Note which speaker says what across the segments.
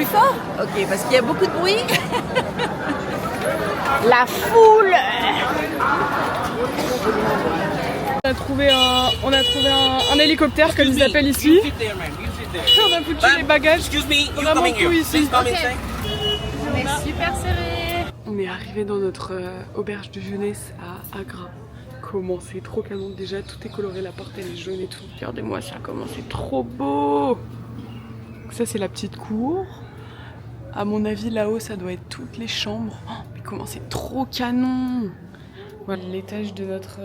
Speaker 1: Plus fort? Ok, parce qu'il y a beaucoup de bruit. La foule.
Speaker 2: On a trouvé un hélicoptère, comme ils appellent ici. On a foutu les bagages, vraiment tout ici.
Speaker 3: Okay. On est super serré.
Speaker 2: On est arrivé dans notre auberge de jeunesse à Agra. Comment c'est trop canon, déjà tout est coloré, la porte elle est jaune et tout. Regardez-moi ça, comment c'est trop beau. Ça c'est la petite cour. À mon avis là-haut ça doit être toutes les chambres. Oh, mais comment c'est trop canon. Voilà l'étage de notre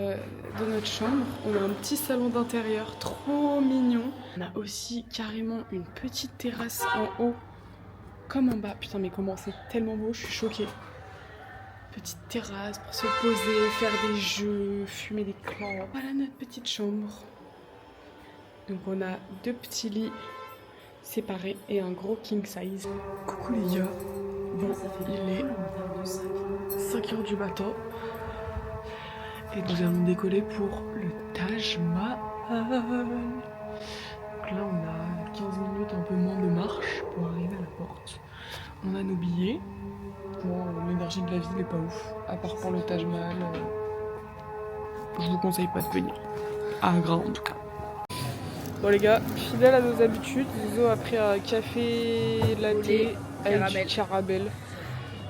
Speaker 2: chambre. On a un petit salon d'intérieur trop mignon. On a aussi carrément une petite terrasse en haut comme en bas. Putain mais comment c'est tellement beau, je suis choquée. Petite terrasse pour se poser, faire des jeux, fumer des clopes. Voilà notre petite chambre. Donc on a 2 petits lits séparés et un gros king size. Coucou les gars. Bon, il est 5h du matin. Et nous allons décoller pour le Taj Mahal. Donc là on a 15 minutes, un peu moins de marche pour arriver à la porte. On a nos billets. Bon, l'énergie de la ville n'est pas ouf, à part pour le Taj Mahal. Je vous conseille pas de venir. À Agra en tout cas. Bon les gars, fidèle à nos habitudes, Zozo a pris un café latte avec du caramel.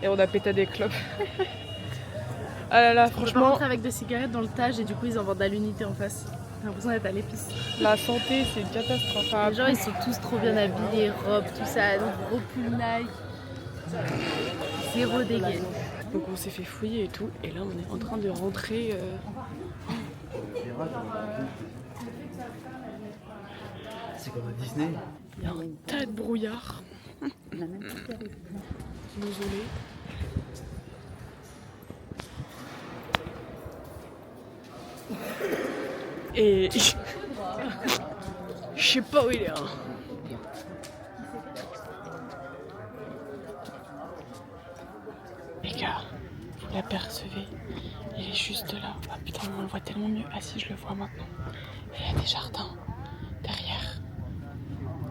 Speaker 2: Et on a pété des clopes. Ah là là, franchement.
Speaker 3: On va rentrer avec des cigarettes dans le Taj et du coup ils en vendent à l'unité en face. J'ai l'impression d'être à l'épice.
Speaker 2: La santé c'est une catastrophe. Enfin,
Speaker 3: les gens ils sont tous trop bien habillés, robes, tout ça, donc gros pull Nike. Zéro dégaine.
Speaker 2: Donc on s'est fait fouiller et tout, et là on est en train de rentrer.
Speaker 4: C'est comme à Disney.
Speaker 2: Il y a un tas de brouillard. Désolé. Et je sais pas où il est. Hein. Les gars, vous l'apercevez, il est juste là. Ah putain, on le voit tellement mieux. Ah si, je le vois maintenant. Et il y a des jardins derrière,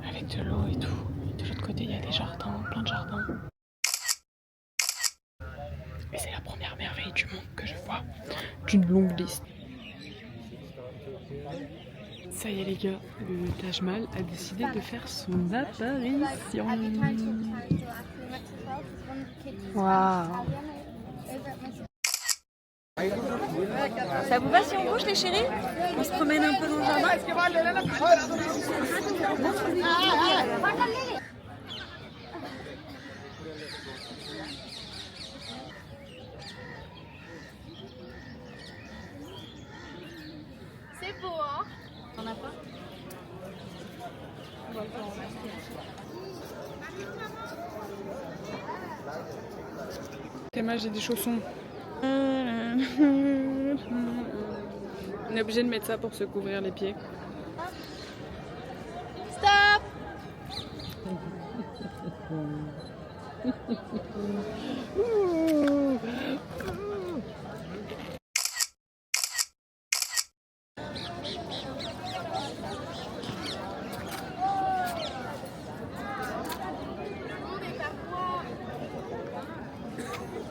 Speaker 2: avec de l'eau et tout. Et de l'autre côté, il y a des jardins, plein de jardins. Et c'est la première merveille du monde que je vois d'une longue liste. Ça y est les gars, le Taj Mahal a décidé de faire son apparition. Waouh.
Speaker 1: Ça vous va si on bouge les chéris? On se promène un peu dans le jardin?
Speaker 3: C'est beau hein? T'en as pas?
Speaker 2: Théma, j'ai des chaussons. On est obligé de mettre ça pour se couvrir les pieds.
Speaker 3: Stop!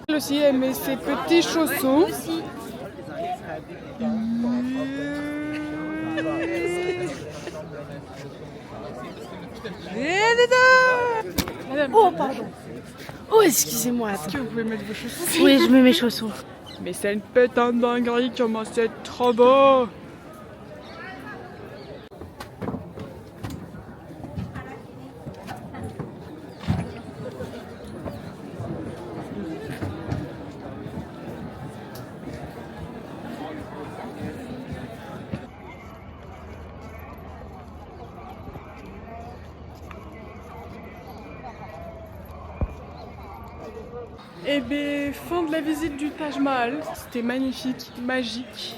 Speaker 2: Elle aussi, elle met ses petits chaussons.
Speaker 3: Oh pardon! Oh excusez-moi.
Speaker 2: Est-ce que vous pouvez mettre vos chaussons?
Speaker 3: Oui, je mets mes chaussons.
Speaker 2: Mais c'est une putain de dinguerie, comment c'est trop beau! Et bien, fin de la visite du Taj Mahal. C'était magnifique, magique.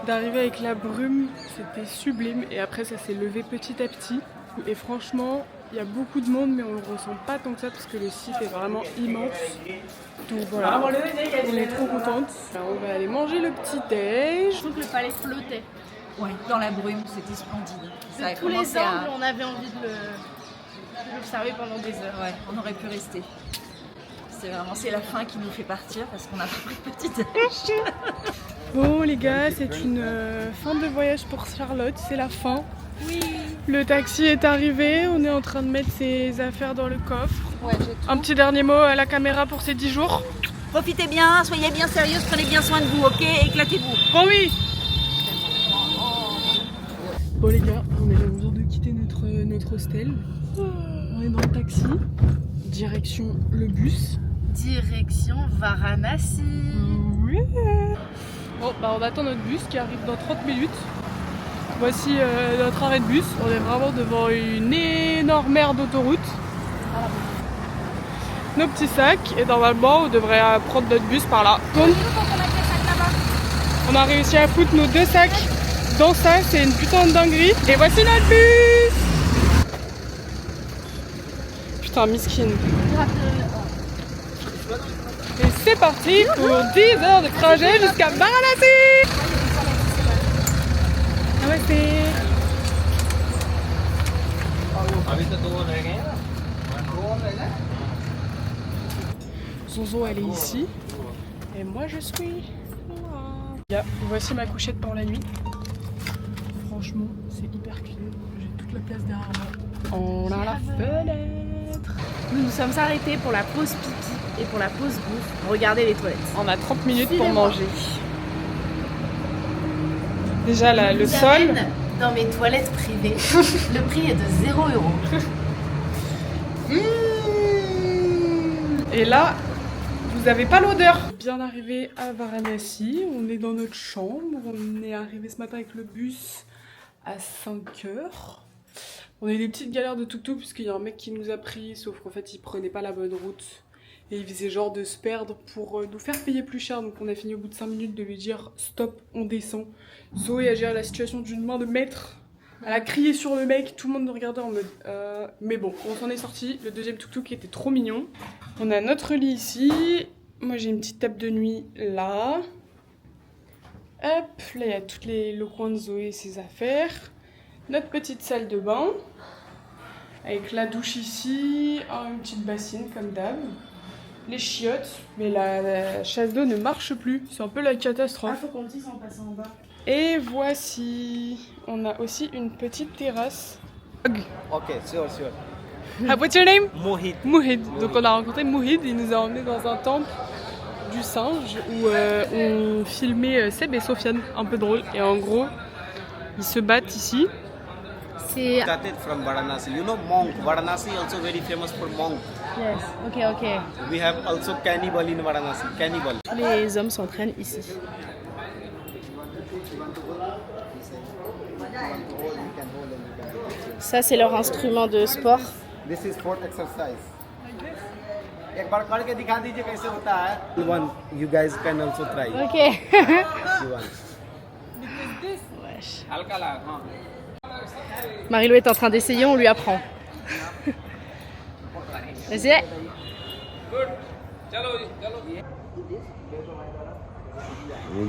Speaker 2: D'arriver avec la brume, c'était sublime. Et après, ça s'est levé petit à petit. Et franchement, il y a beaucoup de monde, mais on le ressent pas tant que ça parce que le site est vraiment immense. Donc voilà, on est trop contente. Alors, on va aller manger le petit déj.
Speaker 3: Je trouve que le palais flottait.
Speaker 1: Ouais, dans la brume, c'était splendide. Ça a
Speaker 3: De tous les
Speaker 1: commencé
Speaker 3: angles, on avait envie de pu l'observer pendant des heures.
Speaker 1: Ouais, on aurait pu rester. C'est la fin qui nous fait partir parce qu'on a pas pris de petit déj.
Speaker 2: Bon les gars, c'est une fin de voyage pour Charlotte, c'est la fin. Oui. Le taxi est arrivé, on est en train de mettre ses affaires dans le coffre.
Speaker 1: Ouais, j'ai tout.
Speaker 2: Un petit dernier mot à la caméra pour ces 10 jours.
Speaker 1: Profitez bien, soyez bien sérieux, prenez bien soin de vous, ok? Éclatez-vous.
Speaker 2: Bon oui. Bon les gars, on vient de quitter notre hostel. On est dans le taxi, direction le bus.
Speaker 3: Direction Varanasi.
Speaker 2: Oui. Bon bah on attend notre bus qui arrive dans 30 minutes. Voici notre arrêt de bus. On est vraiment devant une énorme aire d'autoroute. Nos petits sacs et normalement on devrait prendre notre bus par là. Donc, on a réussi à foutre nos 2 sacs dans ça, c'est une putain de dinguerie. Et voici notre bus. Putain, miskin. Et c'est parti pour 10 heures de trajet jusqu'à Varanasi. Namaste. Zozo elle est ici et moi je suis là. Voici ma couchette pour la nuit. Franchement c'est hyper clean. J'ai toute la place derrière moi. On a la fenêtre.
Speaker 3: Nous nous sommes arrêtés pour la pause pipi et pour la pause bouffe. Regardez les toilettes.
Speaker 2: On a 30 minutes pour manger. Déjà là, le sol.
Speaker 3: Dans mes toilettes privées, le prix est de 0 €.
Speaker 2: Et là, vous n'avez pas l'odeur. Bien arrivé à Varanasi, on est dans notre chambre. On est arrivé ce matin avec le bus à 5 h. On a eu des petites galères de tuk-tuk parce qu'il y a un mec qui nous a pris, sauf qu'en fait il prenait pas la bonne route. Et il faisait genre de se perdre pour nous faire payer plus cher. Donc on a fini au bout de 5 minutes de lui dire stop, on descend. Zoé a géré la situation d'une main de maître. Elle a crié sur le mec, tout le monde nous regardait en mode mais bon, on s'en est sorti. Le deuxième tuk-tuk était trop mignon. On a notre lit ici. Moi j'ai une petite table de nuit là. Hop, là il y a tous le coin de Zoé et ses affaires. Notre petite salle de bain. Avec la douche ici, une petite bassine comme d'hab. Les chiottes, mais la chasse d'eau ne marche plus. C'est un peu la catastrophe.
Speaker 3: Faut qu'on le dise en passant en bas.
Speaker 2: Et voici, on a aussi une petite terrasse.
Speaker 4: Ok, sure.
Speaker 2: What's your name?
Speaker 4: Mohit.
Speaker 2: Mohid. Donc on a rencontré Mohid, il nous a emmenés dans un temple du singe où on filmait Seb et Sofiane, un peu drôle. Et en gros, ils se battent ici.
Speaker 3: C'est...
Speaker 4: Started from Varanasi. You know monk. Varanasi also very famous for monk.
Speaker 3: Yes, ok.
Speaker 4: We have also cannibal in Varanasi. Cannibal.
Speaker 3: Les hommes s'entraînent ici. Ça, c'est leur instrument de sport.
Speaker 4: This is for exercise. एक बार करके दिखा दीजिए कैसे होता है. One, you guys can also try.
Speaker 3: Ok.
Speaker 4: If you want.
Speaker 3: Wesh.
Speaker 4: हल्का लगा, हाँ.
Speaker 3: Marie-Lou est en train d'essayer, on lui apprend. Vas-y.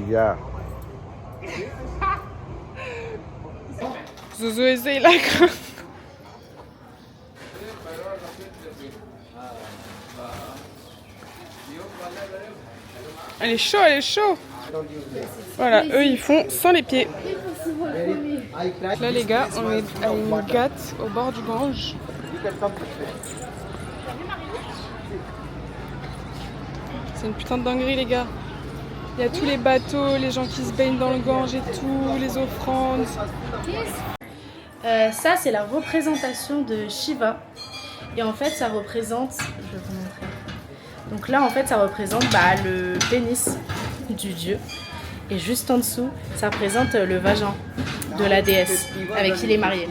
Speaker 4: Yeah.
Speaker 2: Zozo essaye la crainte. Elle est chaud. Voilà, eux ils font sans les pieds. Là les gars, on est à une gâte au bord du Gange. C'est une putain de dinguerie les gars. Il y a tous les bateaux, les gens qui se baignent dans le Gange et tout, les offrandes.
Speaker 3: Ça, c'est la représentation de Shiva. Et en fait, ça représente... Je vais vous montrer. Donc là, en fait, ça représente le pénis du dieu. Et juste en dessous, ça représente le vagin de la déesse avec qui il est marié.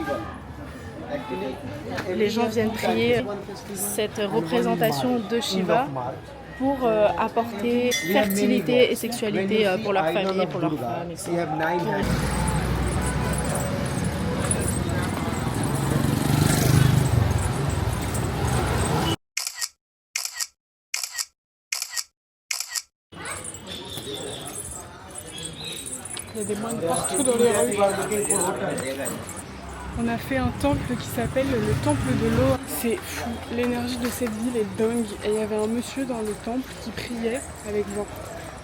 Speaker 3: Les gens viennent prier cette représentation de Shiva pour apporter fertilité et sexualité pour leur famille, pour leurs femmes, etc.
Speaker 2: Il y a des moines partout dans les rues. On a fait un temple qui s'appelle le temple de l'eau. C'est fou, l'énergie de cette ville est dingue. Et il y avait un monsieur dans le temple qui priait avec genre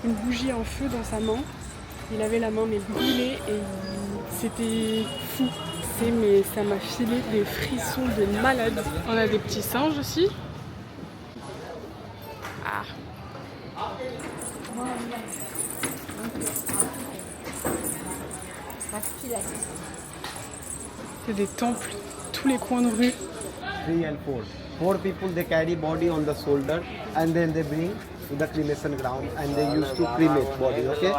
Speaker 2: une bougie en feu dans sa main. Il avait la main mais brûlée et c'était fou. Mais ça m'a filé des frissons de malade. On a des petits singes aussi. Ah. C'est des temples, tous les coins de rue.
Speaker 4: 3 and 4. 4 people they carry body on the shoulder and then they bring to the cremation ground and they used to cremate body, okay?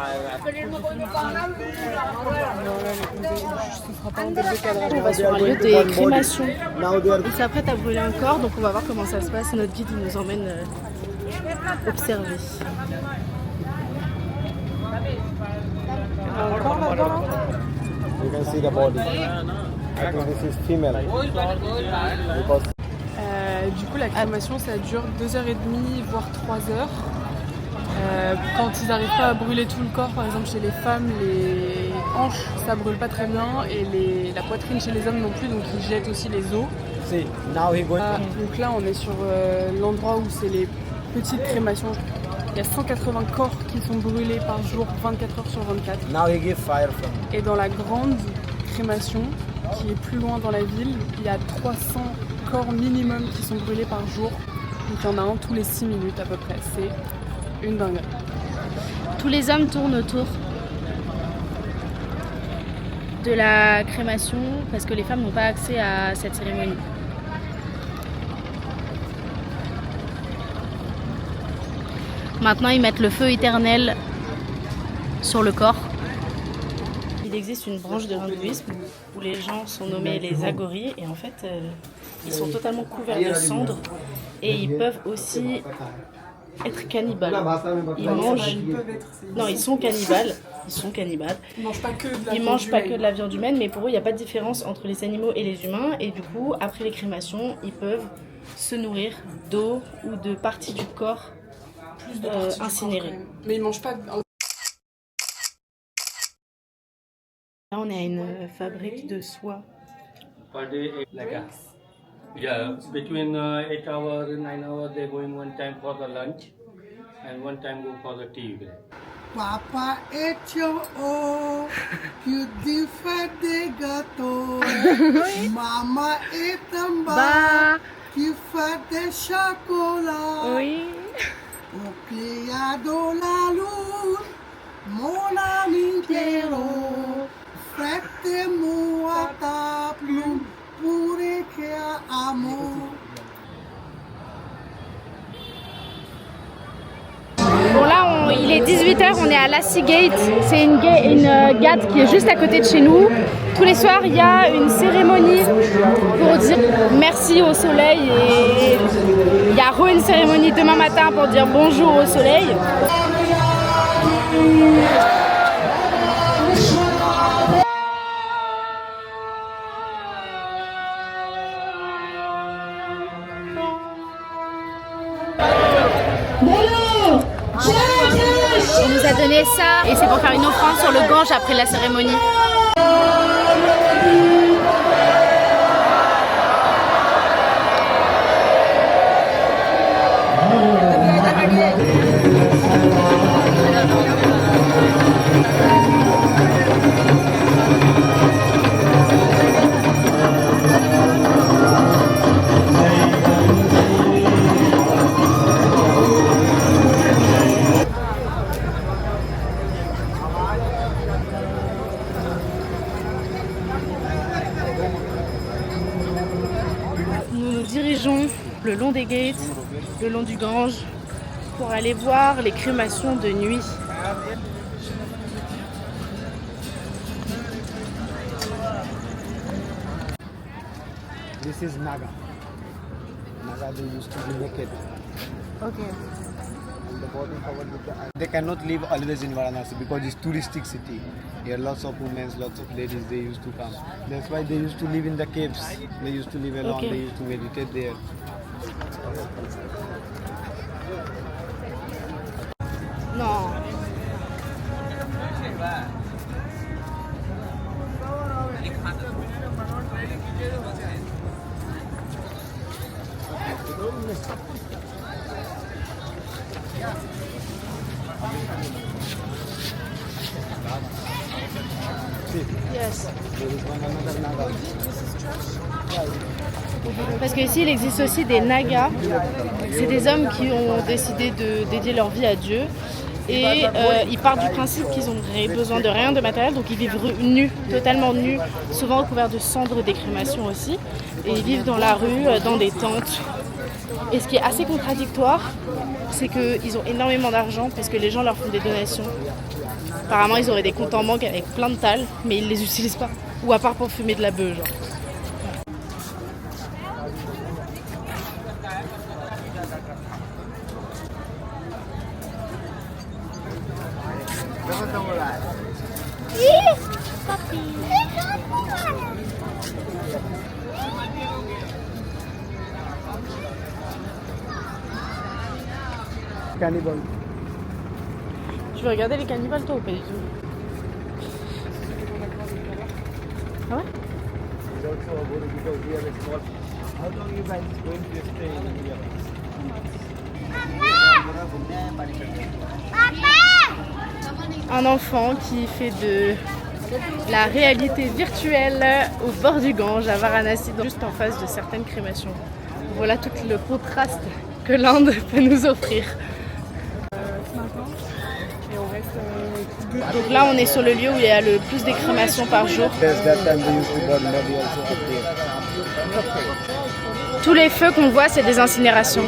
Speaker 3: On va sur un lieu des crémations. Ils s'apprêtent à brûler un corps, donc on va voir comment ça se passe. Notre guide il nous emmène observer.
Speaker 4: You can see the body. I think this is female. Because
Speaker 2: Du coup, la crémation, ça dure 2h30, voire 3h. Quand ils n'arrivent pas à brûler tout le corps, par exemple chez les femmes, les hanches, ça brûle pas très bien, et la poitrine chez les hommes non plus, donc ils jettent aussi les os.
Speaker 4: see, now he going.
Speaker 2: Donc là, on est sur l'endroit où c'est les petites crémations. Il y a 180 corps qui sont brûlés par jour, 24 heures sur 24.
Speaker 4: Now he give fire from.
Speaker 2: Et dans la grande crémation, qui est plus loin dans la ville, il y a 300 corps minimum qui sont brûlés par jour. Donc il y en a un tous les 6 minutes à peu près. C'est une dinguerie.
Speaker 3: Tous les hommes tournent autour de la crémation parce que les femmes n'ont pas accès à cette cérémonie. Maintenant, ils mettent le feu éternel sur le corps. Il existe une branche de l'hindouisme où les gens sont nommés les agoris et en fait, ils sont totalement couverts de cendres et ils peuvent aussi être cannibales. Ils mangent. Non, ils sont cannibales. Ils sont cannibales.
Speaker 2: Ils mangent pas que de la
Speaker 3: Ils
Speaker 2: viande
Speaker 3: mangent pas
Speaker 2: humaine.
Speaker 3: que de la viande humaine, mais pour eux, il n'y a pas de différence entre les animaux et les humains. Et du coup, après les crémations, ils peuvent se nourrir d'eau ou de parties du corps
Speaker 2: Plus de parties du corps,
Speaker 3: incinérées.
Speaker 2: quand même. Mais ils mangent pas.
Speaker 3: Là, on est à une fabrique de soie.
Speaker 5: Per day, yeah, between 8 hours and 9 hours, they're going one time for the lunch and one time go for the tea break.
Speaker 6: Papa H.O. più di gato. Mamma e tamba più fate chocolat.
Speaker 3: Oui.
Speaker 6: Ho criado la luz, mon ami Piero. Fette muata plum pure che amo.
Speaker 3: Bon là, il est 18h, on est à Lassie Gate. C'est une gate qui est juste à côté de chez nous. Tous les soirs, il y a une cérémonie pour dire merci au soleil. Et il y a une cérémonie demain matin pour dire bonjour au soleil. On nous a donné ça et c'est pour faire une offrande sur le Gange après la cérémonie. Nous nous dirigeons le long des gates, le long du Gange, pour aller voir les crémations de nuit.
Speaker 4: This is Naga. Naga they used to be naked.
Speaker 3: Okay.
Speaker 4: And the body covered with the. They cannot live always in Varanasi because it's touristic city. Here lots of women, lots of ladies they used to come. That's why they used to live in the caves. They used to live alone.
Speaker 3: Okay.
Speaker 4: They used to meditate there.
Speaker 3: Non.
Speaker 4: see.
Speaker 3: Yes.
Speaker 4: There is one another Naga.
Speaker 3: Parce qu'ici, il existe aussi des Nagas. C'est des hommes qui ont décidé de dédier leur vie à Dieu. Et ils partent du principe qu'ils n'ont besoin de rien de matériel. Donc ils vivent nus, totalement nus, souvent recouverts de cendres des crémations aussi. Et ils vivent dans la rue, dans des tentes. Et ce qui est assez contradictoire, c'est qu'ils ont énormément d'argent parce que les gens leur font des donations. Apparemment, ils auraient des comptes en banque avec plein de talles, mais ils les utilisent pas. Ou à part pour fumer de la beuh, genre.
Speaker 4: Cannibal.
Speaker 3: Tu veux regarder les cannibales toi ou pas du tout? Ah ouais?
Speaker 4: It's also a good because we have a small. How long you guys going to stay in India?
Speaker 3: Un enfant qui fait de la réalité virtuelle au bord du Gange à Varanasi, juste en face de certaines crémations. Voilà tout le contraste que l'Inde peut nous offrir. Donc là, on est sur le lieu où il y a le plus de crémations par jour.
Speaker 4: Yes, that time they used to burn body also up there.
Speaker 3: Tous les feux qu'on voit, c'est des incinérations.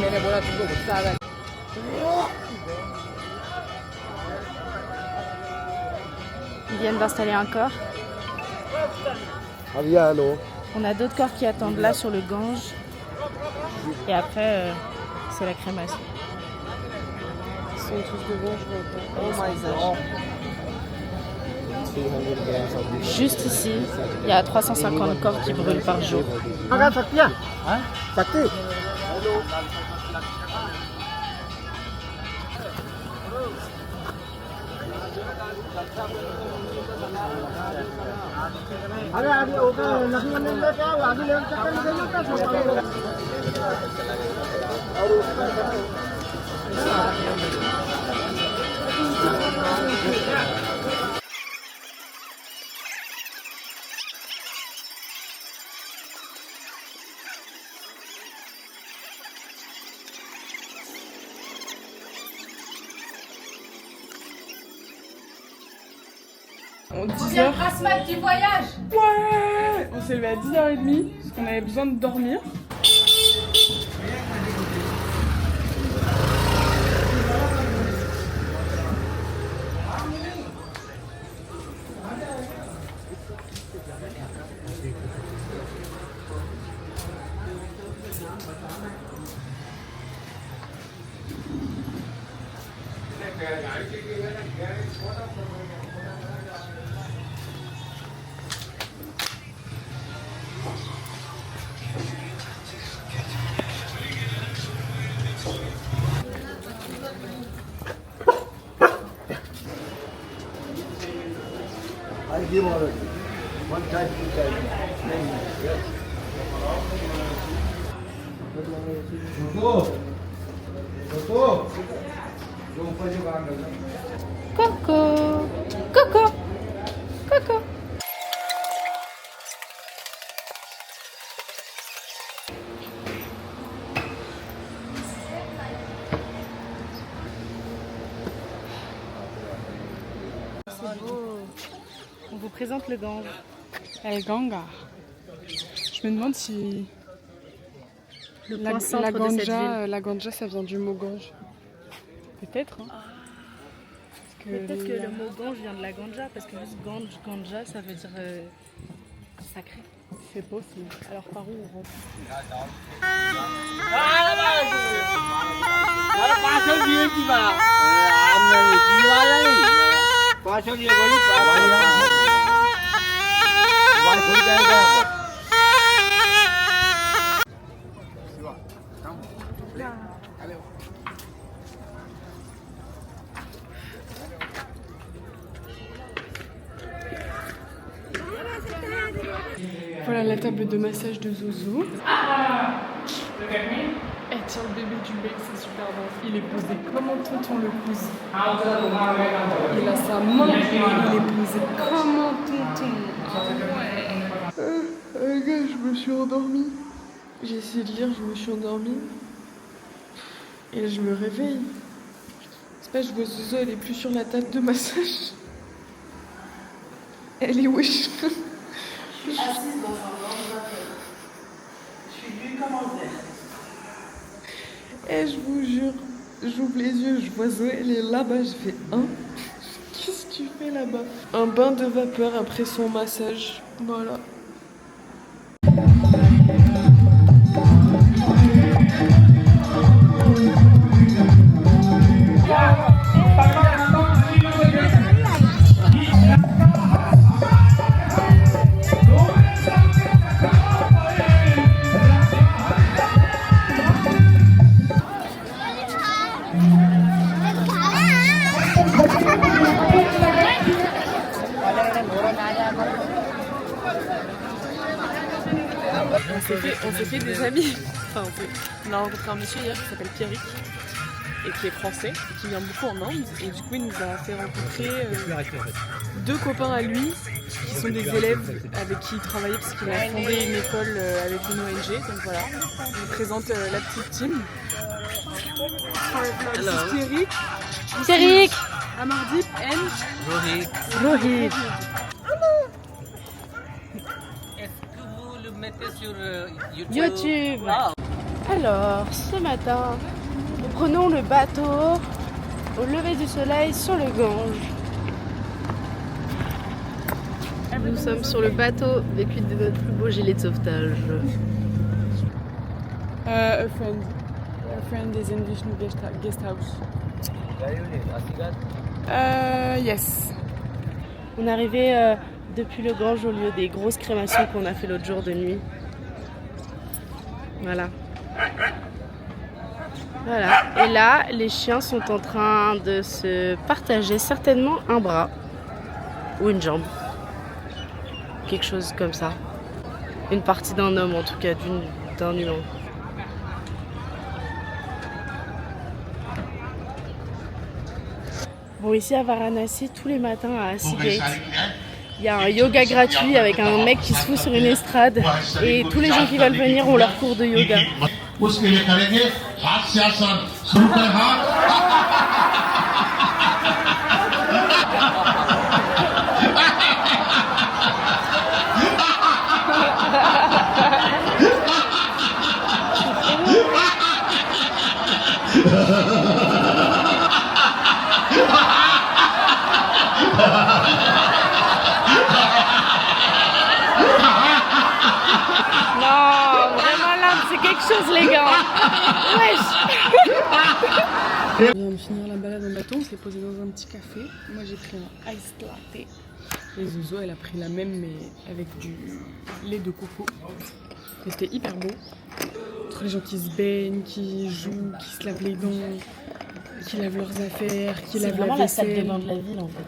Speaker 3: Ils viennent d'installer un corps.
Speaker 4: Ah, yeah, hello.
Speaker 3: On a d'autres corps qui attendent là sur le Gange. Et après, c'est la crémation.
Speaker 2: Ils sont tous devant, je vois pas.
Speaker 4: 300 grams of this.
Speaker 3: Juste ici, il y a 350 corps qui brûlent par jour.
Speaker 2: En 10h.
Speaker 1: Du voyage.
Speaker 2: Ouais. On s'est levé à 10h30 parce qu'on avait besoin de dormir.
Speaker 4: I give already. One time, two time.
Speaker 3: Coco, Coco, Coco. C'est beau. On vous présente le Gange.
Speaker 2: El Ganga. Je me demande si la ganja, ça vient du mot gange. Peut-être. Hein.
Speaker 3: Peut-être que le mot Gange vient de la ganja, parce que juste Gange, ganja, ça veut dire sacré.
Speaker 2: C'est possible.
Speaker 3: Alors par où on rentre?
Speaker 2: Voilà la table de massage de Zouzou. Elle tient le bébé du bec, c'est super bon. Il est posé comme un tonton le pousse. Il a sa main, il est posé comme un tonton. suis endormie. J'ai essayé de lire, je me suis endormie. Et là, je me réveille. C'est pas, je vois Zozo, elle est plus sur la table de massage. Elle est wesh.
Speaker 3: Je suis assise dans un grand fauteuil. Je suis nue comme un verre.
Speaker 2: Et je vous jure, j'ouvre les yeux, je vois Zoé, elle est là-bas, je fais un. Qu'est-ce que tu fais là-bas? Un bain de vapeur après son massage. Voilà. On s'est fait des amis. Enfin, on a rencontré un monsieur hier qui s'appelle Pierrick et qui est français, qui vient beaucoup en Inde. Et du coup, il nous a fait rencontrer deux copains à lui qui sont des élèves avec qui il travaillait parce qu'il a fondé une école avec une ONG. Donc voilà, je vous présente la petite team.
Speaker 7: Hello.
Speaker 2: Pierrick.
Speaker 3: Pierrick.
Speaker 2: Amardip and
Speaker 7: Rohit.
Speaker 3: Rohit.
Speaker 7: Est-ce que vous le mettez sur YouTube?
Speaker 3: YouTube.
Speaker 7: Wow.
Speaker 3: Alors, ce matin, nous prenons le bateau au lever du soleil sur le Gange. Nous sommes sur le bateau vêtu de notre plus beau gilet de sauvetage.
Speaker 2: a friend is in this new guest house.
Speaker 7: Where you live? Asigat?
Speaker 2: Yes.
Speaker 3: On est arrivé depuis le Gange au lieu des grosses crémations qu'on a fait l'autre jour de nuit. Voilà. Voilà. Et là, les chiens sont en train de se partager certainement un bras ou une jambe. Quelque chose comme ça. Une partie d'un homme, en tout cas, d'un humain. Bon, ici à Varanasi, tous les matins à Seagate, il y a un yoga gratuit avec un mec qui se fout sur une estrade et tous les gens qui veulent venir ont leur cours de yoga. Les gars. Wesh.
Speaker 2: On vient de finir la balade en bateau, on s'est posé dans un petit café. Moi j'ai pris un iced latte. Et Zozo elle a pris la même mais avec du lait de coco. Et c'était hyper beau. Entre les gens qui se baignent, qui jouent, qui se lavent les dents, qui lavent leurs affaires, qui lavent la vaisselle.
Speaker 3: C'est vraiment la salle de bain de la ville en fait.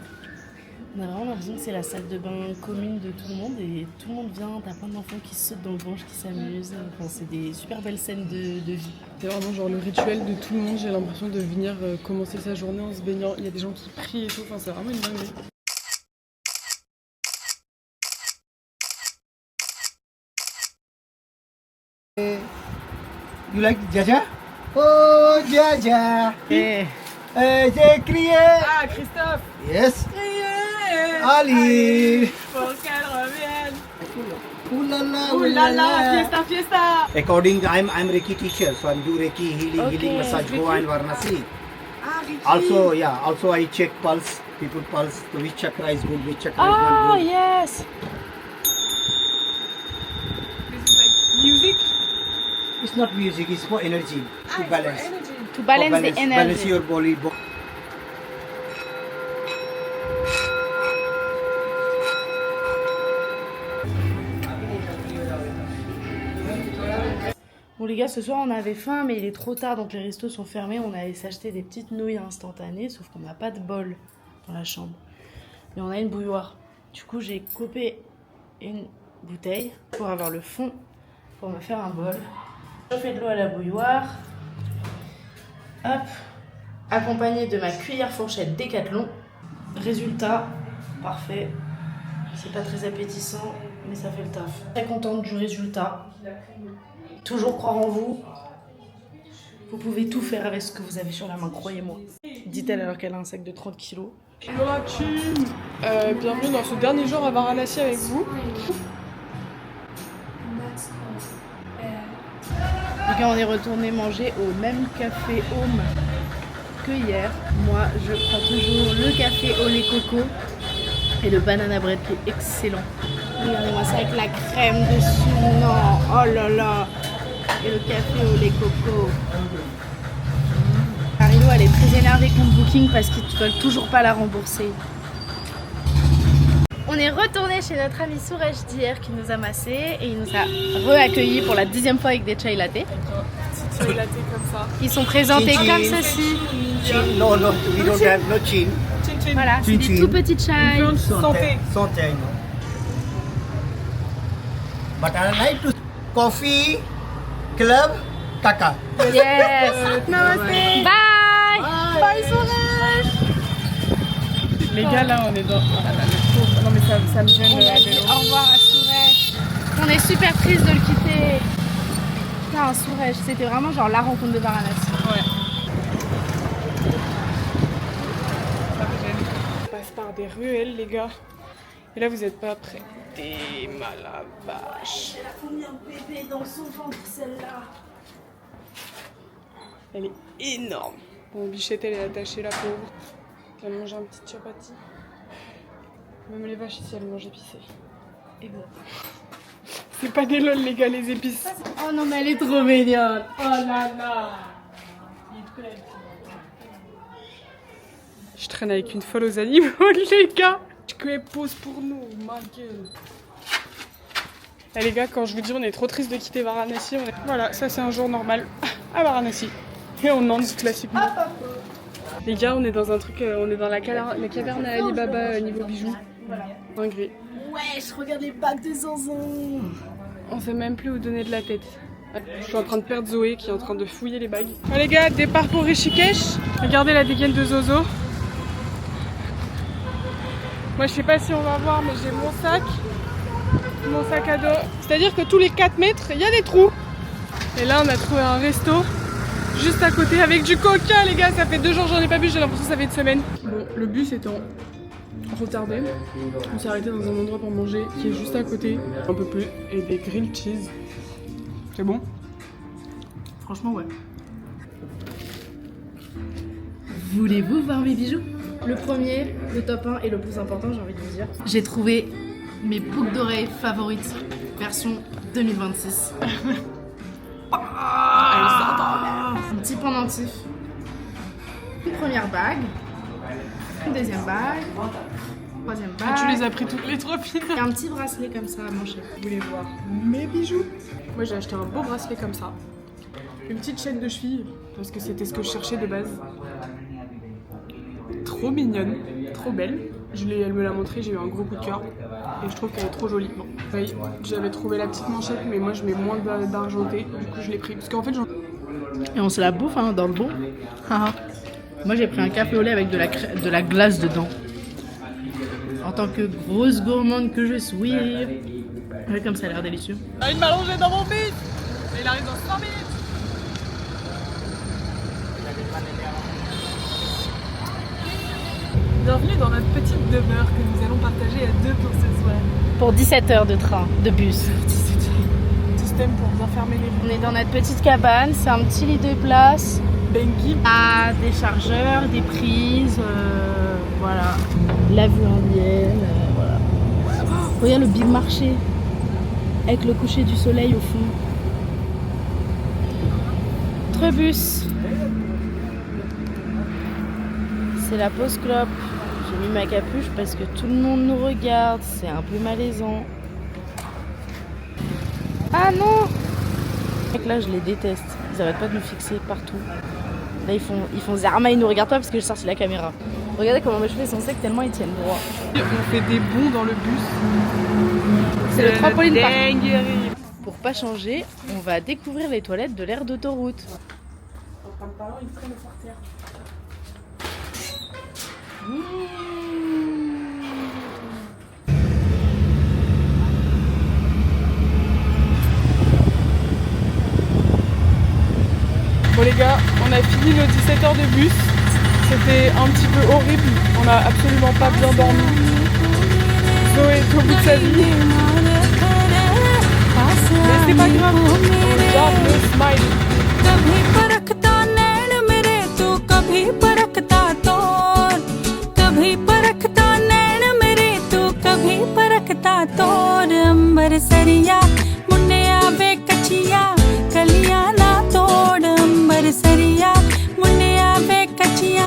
Speaker 3: On a vraiment l'impression que c'est la salle de bain commune de tout le monde et tout le monde vient, t'as plein d'enfants qui sautent dans le Gange, qui s'amusent. Enfin, c'est des super belles scènes de vie.
Speaker 2: C'est vraiment genre le rituel de tout le monde, j'ai l'impression de venir commencer sa journée en se baignant. Il y a des gens qui prient et tout, enfin, c'est vraiment une dinguerie.
Speaker 6: You like Jaja? Oh, Jaja!
Speaker 3: Hey.
Speaker 6: J'ai crié!
Speaker 2: Ah, Christophe!
Speaker 6: Yes! Ali!
Speaker 2: Pour qu'elle revienne!
Speaker 6: Oulala,
Speaker 2: Oulala, fiesta, fiesta!
Speaker 6: According, I'm Reiki teacher, so I do Reiki healing massage Goa and Varanasi. Also, also I check pulse, people pulse, so which chakra is good, which chakra is not
Speaker 3: Oh
Speaker 6: good.
Speaker 3: yes!
Speaker 2: This is like music?
Speaker 6: It's not music, it's for energy, to balance.
Speaker 3: To balance the energy.
Speaker 6: Balance your body.
Speaker 3: Bon les gars, ce soir on avait faim mais il est trop tard donc les restos sont fermés. On allait s'acheter des petites nouilles instantanées sauf qu'on n'a pas de bol dans la chambre. Mais on a une bouilloire. Du coup j'ai coupé une bouteille pour avoir le fond pour me faire un bol. Je fais de l'eau à la bouilloire. Hop. Accompagné de ma cuillère fourchette Décathlon. Résultat, parfait. C'est pas très appétissant, mais ça fait le taf. Très contente du résultat. Toujours croire en vous. Vous pouvez tout faire avec ce que vous avez sur la main, croyez-moi. Dit-elle alors qu'elle a un sac de 30 kilos.
Speaker 2: Bienvenue dans ce dernier jour à Varanasi avec vous.
Speaker 3: Donc on est retourné manger au même café Home que hier. Moi, je prends toujours le café au lait coco et le banana bread qui est excellent. Regardez-moi ça avec la crème dessus. Non, oh là là. Et le café au lait coco. Marilo, elle est très énervée contre Booking parce qu'ils ne veulent toujours pas la rembourser. On est retourné chez notre ami Suresh d'hier qui nous a massé et il nous a re-accueillis pour la 10e fois avec des chai latte.
Speaker 2: Petit latte comme ça.
Speaker 3: Ils sont présentés
Speaker 6: Chin
Speaker 3: comme
Speaker 6: chin.
Speaker 3: ceci.
Speaker 6: No, no, we don't have no chin.
Speaker 3: Voilà, c'est des tout petits chai.
Speaker 2: Santé.
Speaker 6: Santé, I know. But I like to coffee, club, taka.
Speaker 3: Yes. Namaste. Bye. Bye Suresh.
Speaker 2: Les gars, là, on est dans... Non, mais ça me gêne de la vélo.
Speaker 3: Au revoir à Suresh. On est super triste de le quitter. Putain, Suresh, c'était vraiment genre la rencontre de Varanasi.
Speaker 2: Ouais. Ça me gêne. On passe par des ruelles, les gars. Et là, vous êtes pas prêts. Des malavaches.
Speaker 3: Elle a combien de bébés dans son ventre, celle-là?
Speaker 2: Elle est énorme. Bon, Bichette, elle est attachée, la pauvre. Elle mange un petit chapati. Même les vaches ici, elles mangent épicé.
Speaker 3: Exact.
Speaker 2: C'est pas des lol, les gars, les épices.
Speaker 3: Oh non, mais elle est trop mignonne. Oh là là.
Speaker 2: Je traîne avec une folle aux animaux, les gars. Que pose pour nous, ma gueule. Et les gars, quand je vous dis on est trop triste de quitter Varanasi, voilà, ça c'est un jour normal à Varanasi. Et on entre classiquement. Les gars, on est dans un truc, on est dans la caverne à Alibaba niveau bijoux. Dinguerie.
Speaker 3: Ouais, je regarde les bagues de Zanzan.
Speaker 2: On sait même plus où donner de la tête. Je suis en train de perdre Zoé qui est en train de fouiller les bagues. Oh, les gars, départ pour Rishikesh. Regardez la dégaine de Zozo. Moi je sais pas si on va voir, mais j'ai mon sac à dos. C'est-à-dire que tous les 4 mètres, il y a des trous. Et là on a trouvé un resto juste à côté avec du coca, les gars. Ça fait 2 jours que j'en ai pas bu, j'ai l'impression que ça fait une semaine. Bon, le bus étant retardé, on s'est arrêté dans un endroit pour manger qui est juste à côté, un peu plus, et des grilled cheese. C'est bon?
Speaker 3: Franchement, ouais. Voulez-vous voir mes bijoux? Le premier, le top 1 et le plus important, j'ai envie de vous dire. J'ai trouvé mes boucles d'oreilles favorites, version 2026. Un petit pendentif. Une première bague. Une deuxième bague. Troisième bague.
Speaker 2: Ah, tu les as pris toutes les 3 filles.
Speaker 3: Et un petit bracelet comme ça à mancher.
Speaker 2: Vous voulez voir mes bijoux? Moi j'ai acheté un beau bracelet comme ça. Une petite chaîne de cheville, parce que c'était ce que je cherchais de base. Trop mignonne, trop belle. Elle me l'a montrée, j'ai eu un gros coup de cœur. Et je trouve qu'elle est trop jolie. Bon, oui, j'avais trouvé la petite manchette, mais moi je mets moins d'argenté. Du coup je l'ai pris. Parce qu'en fait
Speaker 3: Et on se la bouffe hein, dans le bon. Moi j'ai pris un café au lait avec de la glace dedans. En tant que grosse gourmande que je suis. Ouais, comme ça a l'air délicieux.
Speaker 2: il m'a longé dans mon bus. Il arrive dans 5 minutes. Bienvenue dans notre petite demeure que nous allons partager à 2 pour ce soir.
Speaker 3: Pour 17 heures de train, de bus.
Speaker 2: Système pour bien fermer les
Speaker 3: On est dans notre petite cabane, c'est un petit lit de place.
Speaker 2: Bengi.
Speaker 3: Ah, des chargeurs, des prises, voilà. La vue indienne, voilà. Oh, regarde le big marché. Avec le coucher du soleil au fond. Trebus. C'est la pause clope. J'ai mis ma capuche parce que tout le monde nous regarde. C'est un peu malaisant. Ah non! Là, je les déteste. Ils arrêtent pas de nous fixer partout. Là, ils font Zarma, ils nous regardent pas parce que j'ai sorti la caméra. Regardez comment mes cheveux sont secs tellement ils tiennent droit.
Speaker 2: On fait des bonds dans le bus.
Speaker 3: C'est le trampoline park.
Speaker 2: dinguerie.
Speaker 3: Pour pas changer, on va découvrir les toilettes de l'aire d'autoroute.
Speaker 2: les gars, on a fini nos 17 heures de bus. C'était un petit peu horrible, on n'a absolument pas bien dormi. Zoé est au bout de sa vie. Mais c'est pas grave, on garde le smile.
Speaker 8: कभी परखता नैन मेरे तू कभी परखता तोर कभी परखता नैन मेरे तू कभी परखता तोर अंबर सरिया